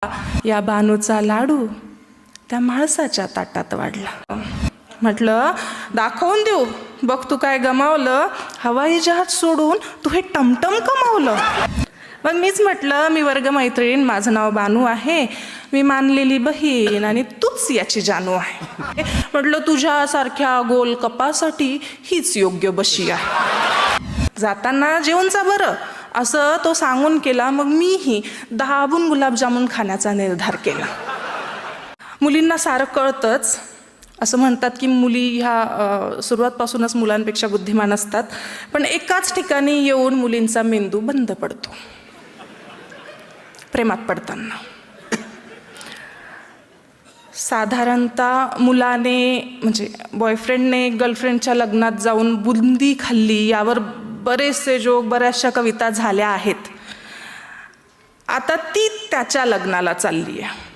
या बानूचा लाडू त्या माळसाच्या ताटात वाढला. म्हटलं दाखवून देऊ, बघ तू काय गमावलं, हवाई जहाज सोडून तू हे टमटम कमावलं. मग मीच म्हटलं, मी वर्गमैत्रीण, माझं नाव बानू आहे, मी मानलेली बहीण आणि तूच याची जानू आहे. म्हटलं तुझ्यासारख्या गोल कपासाठी हीच योग्य बशी आहे. जाताना जेवून जा बरं, असं तो सांगून केला. मग मीही दाबून गुलाबजामुन खाण्याचा निर्धार केला. मुलींना सारं कळतंच. असं म्हणतात की मुली ह्या सुरुवातपासूनच मुलांपेक्षा बुद्धिमान असतात, पण एकाच ठिकाणी येऊन मुलींचा मेंदू बंद पडतो, प्रेमात पडताना. साधारणतः मुलाने म्हणजे बॉयफ्रेंडने गर्लफ्रेंडच्या लग्नात जाऊन बुंदी खाल्ली, यावर बरेचसे जोक, बऱ्याचशा कविता झाल्या आहेत. आता ती त्याच्या लग्नाला चालली आहे.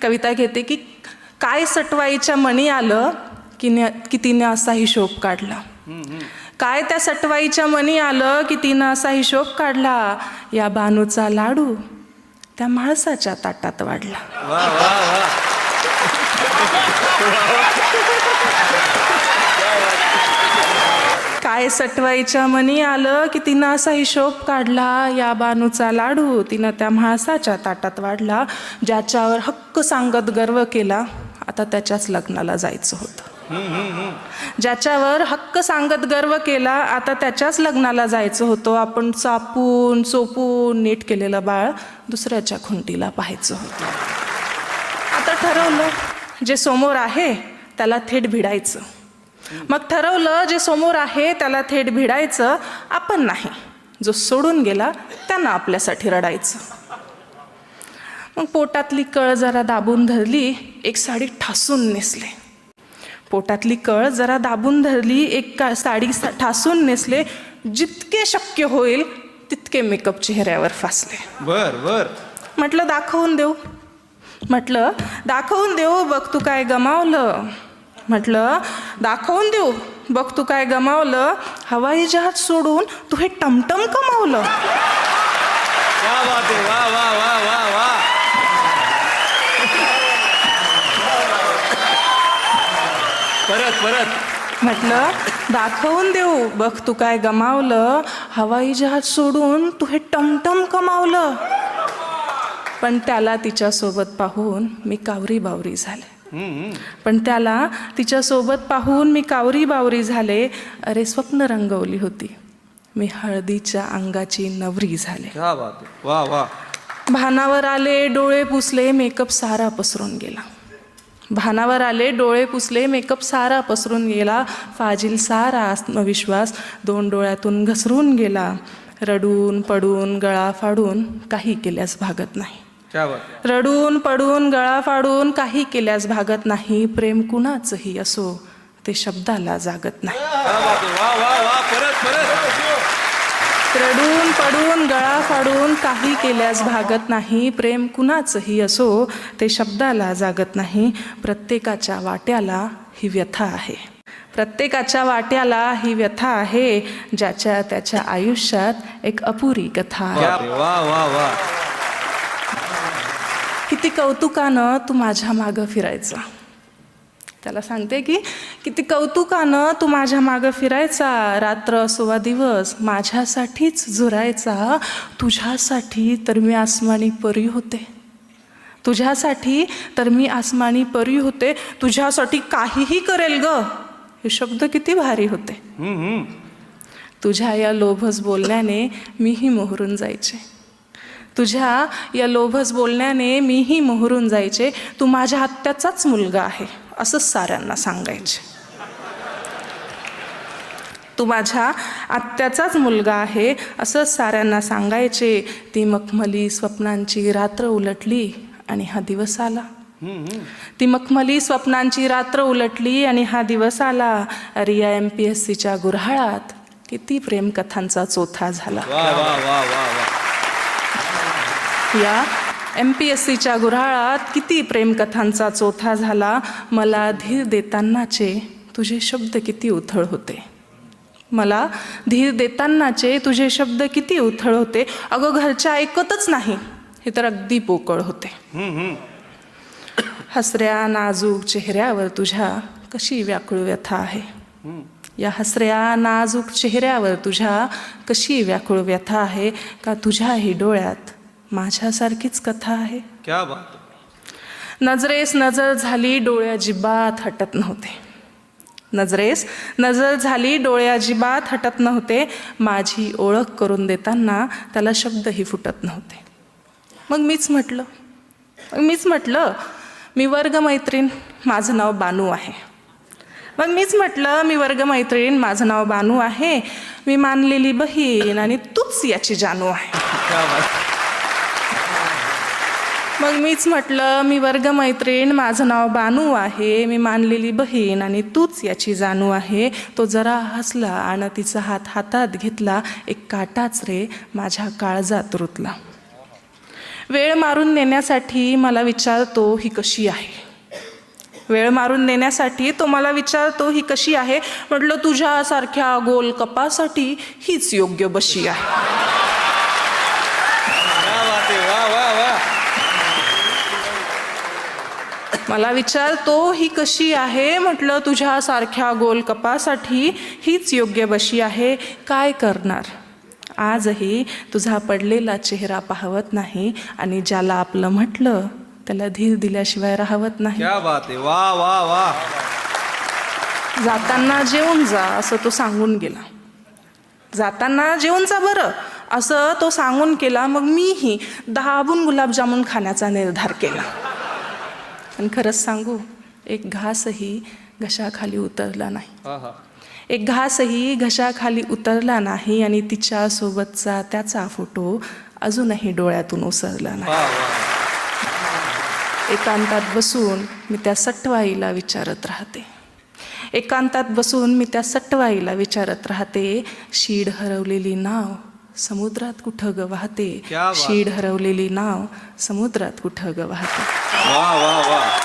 कविता घेते की काय सटवाईच्या मणी आलं की तिने असा हिशोब काढला. काय त्या सटवाईच्या मणी आलं की तिनं असा हिशोब काढला. या बानूचा लाडू त्या माळसाच्या ताटात वाढला. काय सटवाईच्या मनी आलं की तिनं असा हिशोब काढला. या बानूचा लाडू तिनं त्या म्हाळसाच्या ताटात वाढला. ज्याच्यावर हक्क सांगत गर्व केला, आता त्याच्याच लग्नाला जायचं होतं. ज्याच्यावर हक्क सांगत गर्व केला, आता त्याच्याच लग्नाला जायचं होतं. आपण चापून चोपून नीट केलेलं बाळ दुसऱ्याच्या खुंटीला पाहायचं होतं. आता ठरवलं, जे समोर आहे त्याला थेट भिडायचं. मग ठरवलं, जे समोर आहे त्याला थेट भिडायचं, आपण नाही. जो सोडून गेला त्यांना आपल्यासाठी रडायचं. मग पोटातली कळ जरा दाबून धरली, एक साडी ठासून नेसले. पोटातली कळ जरा दाबून धरली, एक साडी ठासून नेसले. जितके शक्य होईल तितके मेकअप चेहऱ्यावर फासले. बर म्हटलं दाखवून देऊ, म्हटलं दाखवून देऊ, बघ तू काय गमावलं. म्हटलं दाखवून देऊ, बघ तू काय गमावलं, हवाई जहाज सोडून तू हे टमटम कमावलं. क्या बात आहे, वा वा वा वा वा. परत म्हटलं दाखवून देऊ, बघ तू काय गमावलं, हवाई जहाज सोडून तू हे टमटम कमावलं. पण त्याला तिच्यासोबत पाहून मी कावरी बावरी झाले. पण त्याला तिच्यासोबत पाहून मी कावरी बावरी झाले. अरे स्वप्न रंगवली होती, मी हळदीच्या अंगाची नवरी झाले. क्या बात आहे, वा वा. भानावर आले, डोळे पुसले, मेकअप सारा पसरून गेला. भानावर आले, डोळे पुसले, मेकअप सारा पसरून गेला. फाजील सारा आत्मविश्वास 2 डोळ्यातून घसरून गेला. रडून पडून गळा फाडून काही केल्यास भागत नाही. रडून पडून गळा फाडून काही केल्यास भागत नाही. प्रेम कुणाचंही असो ते शब्दाला जागत नाही. रडून पडून गळा फाडून काही केल्यास भागत नाही. प्रेम कुणाचंही असो ते शब्दाला जागत नाही. प्रत्येकाच्या वाट्याला ही व्यथा आहे. प्रत्येकाच्या वाट्याला ही व्यथा आहे. ज्याच्या त्याच्या आयुष्यात एक अपुरी कथा आहे. वा वा वा. किती कौतुकानं तू माझ्या मागं फिरायचा. त्याला सांगते की किती कौतुकानं तू माझ्या मागं फिरायचा. रात्र असो वा दिवस माझ्यासाठीच झुरायचा. तुझ्यासाठी तर मी आसमानी परी होते. तुझ्यासाठी तर मी आसमानी परी होते. तुझ्यासाठी काहीही करेल ग, हे शब्द किती भारी होते. तुझ्या या लोभस बोलण्याने मीही मोहरून जायचे. तुझ्या या लोभस बोलण्याने मीही मोहरून जायचे. तू माझ्या आत्याचाच मुलगा आहे असंच साऱ्यांना सांगायचे. तू माझ्या आत्याचाच मुलगा आहे असंच साऱ्यांना सांगायचे. ती मखमली स्वप्नांची रात्र उलटली आणि हा दिवस आला. ती मखमली स्वप्नांची रात्र उलटली आणि हा दिवस आला. अरे या MPSCच्या गुऱ्हाळात किती प्रेमकथांचा चोथा झाला. या MPSCच्या गुऱ्हाळात किती प्रेमकथांचा चोथा झाला. मला धीर देतानाचे तुझे शब्द किती उथळ होते. मला धीर देतानाचे तुझे शब्द किती उथळ होते. अगं घरच्या ऐकतच नाही हे तर अगदी पोकळ होते. हसऱ्या नाजूक चेहऱ्यावर तुझ्या कशी व्याकुळ व्यथा आहे. या हसऱ्या नाजूक चेहऱ्यावर तुझ्या कशी व्याकुळ व्यथा आहे. का तुझ्याही डोळ्यात माझ्यासारखीच कथा आहे. क्या बात. नजरेस नजर झाली डोळे अजिबात हटत नव्हते. नजरेस नजर झाली डोळे अजिबात हटत नव्हते. माझी ओळख करून देताना त्याला शब्दही फुटत नव्हते. मग मीच म्हटलं मी वर्गमैत्रीण, माझं नाव बानू आहे. मग मीच म्हटलं मी वर्गमैत्रीण, माझं नाव बानू आहे. मी मानलेली बहीण आणि तूच याची जानू आहे. क्या बात. मग मीच म्हटलं मी वर्गमैत्रीण, माझं नाव बानू आहे. मी मानलेली बहीण आणि तूच याची जानू आहे. तो जरा हसला आणि तिचा हात हातात घेतला. एक काटाच रे माझ्या काळजात रुतला. वेळ मारून नेण्यासाठी मला विचारतो ही कशी आहे. वेळ मारून नेण्यासाठी तो मला विचारतो ही कशी आहे. म्हटलं तुझ्यासारख्या गोल कपासाठी हीच योग्य बशी आहे. क्या बात आहे. वा वा वा. मला विचारतो ही कशी आहे. म्हटलं तुझ्यासारख्या गोल कपासाठी हीच योग्य बशी आहे. काय करणार आजही तुझा पडलेला चेहरा पाहवत नाही आणि ज्याला आपलं म्हटलं त्याला धीर दिल्याशिवाय राहवत नाही. क्या बात आहे. वा वा वा. जाताना जेवून जा असं तो सांगून गेला. जाताना जेवून जा बरं असं तो सांगून गेला. मग मीही दाबून गुलाबजामुन खाण्याचा निर्धार केला. आणि खरंच सांगू एक घासही घशाखाली उतरला नाही. आहा. एक घासही घशाखाली उतरला नाही आणि तिच्यासोबतचा त्याचा फोटो अजूनही डोळ्यातून ओसरला नाही. वा वा. एकांतात बसून मी त्या सटवाईला विचारत राहते. एकांतात बसून मी त्या सटवाईला विचारत राहते. शीड हरवलेली नाव समुद्रात कुठं ग वाहते. क्या बात. शीड हरवलेली नाव समुद्रात कुठं ग वाहते. वा वा वा.